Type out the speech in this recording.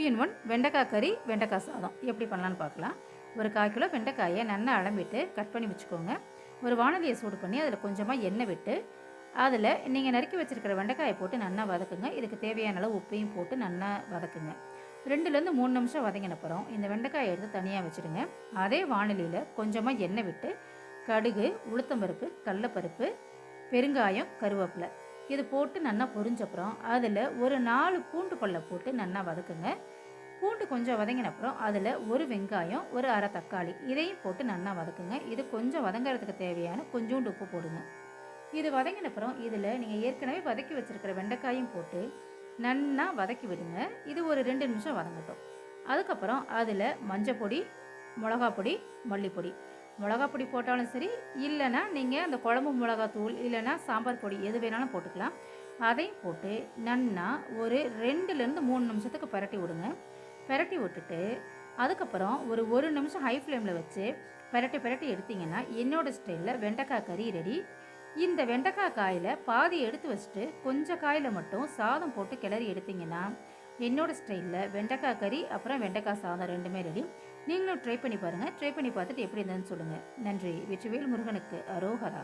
2 in 1 வெண்டைக்காய் கறி, வெண்டைக்காய் சாதம் எப்படி பண்ணலான்னு பார்க்கலாம். ஒரு 1/4 கிலோ வெண்டைக்காயை நல்லா அளம்பிட்டு கட் பண்ணி வச்சுக்கோங்க. ஒரு வானலியை சூடு பண்ணி அதில் கொஞ்சமாக எண்ணெய் விட்டு அதில் நீங்கள் நறுக்கி வச்சுருக்கிற வெண்டைக்காயை போட்டு நல்லா வதக்குங்க. இதுக்கு தேவையான அளவு உப்பையும் போட்டு நல்லா வதக்குங்க. 2லேருந்து 3 நிமிஷம் வதங்கின அப்புறம் இந்த வெண்டைக்காயை எடுத்து தனியாக வச்சுடுங்க. அதே வானலியில் கொஞ்சமாக எண்ணெய் விட்டு கடுகு, உளுத்தம்பருப்பு, கடலைப்பருப்பு, பெருங்காயம், கருவேப்பிலை இது போட்டு நல்லா பொரிஞ்சப்புறம் அதில் ஒரு 4 பூண்டு பல்லை போட்டு நல்லா வதக்குங்க. பூண்டு கொஞ்சம் வதங்கின அப்புறம் அதில் ஒரு வெங்காயம், ஒரு அரை தக்காளி இதையும் போட்டு நல்லா வதக்குங்க. இது கொஞ்சம் வதங்கிறதுக்கு தேவையான கொஞ்சோண்டு உப்பு போடுங்க. இது வதங்கின அப்புறம் இதில் நீங்கள் ஏற்கனவே வதக்கி வச்சுருக்கிற வெண்டைக்காயும் போட்டு நல்லா வதக்கி விடுங்க. இது ஒரு 2 நிமிஷம் வதங்கட்டும். அதுக்கப்புறம் அதில் மஞ்சள் பொடி, மிளகா பொடி, மல்லிப்பொடி, மிளகா பொடி போட்டாலும் சரி, இல்லைன்னா நீங்கள் அந்த குழம்பு மிளகாத்தூள் இல்லைன்னா சாம்பார் பொடி எது வேணாலும் போட்டுக்கலாம். அதையும் போட்டு நல்லா ஒரு 2லேருந்து 3 நிமிஷத்துக்கு பரட்டி விடுங்க. பரட்டி விட்டுட்டு அதுக்கப்புறம் ஒரு நிமிஷம் ஹை ஃப்ளேமில் வச்சு பரட்டி எடுத்திங்கன்னா என்னோடய ஸ்டைலில் வெண்டைக்காய் கறி ரெடி. இந்த வெண்டைக்காய் காயில் பாதி எடுத்து வச்சுட்டு கொஞ்சம் காயில் மட்டும் சாதம் போட்டு கிளறி எடுத்திங்கன்னா என்னோடய ஸ்டைலில் வெண்டைக்காய் கறி அப்புறம் வெண்டைக்காய் சாதம் 2மே ரெடி. நீங்களும் ட்ரை பண்ணி பாருங்கள். ட்ரை பண்ணி பார்த்துட்டு எப்படி இருந்ததுன்னு சொல்லுங்கள். நன்றி. வெற்றிவேல் முருகனுக்கு அரோகரா.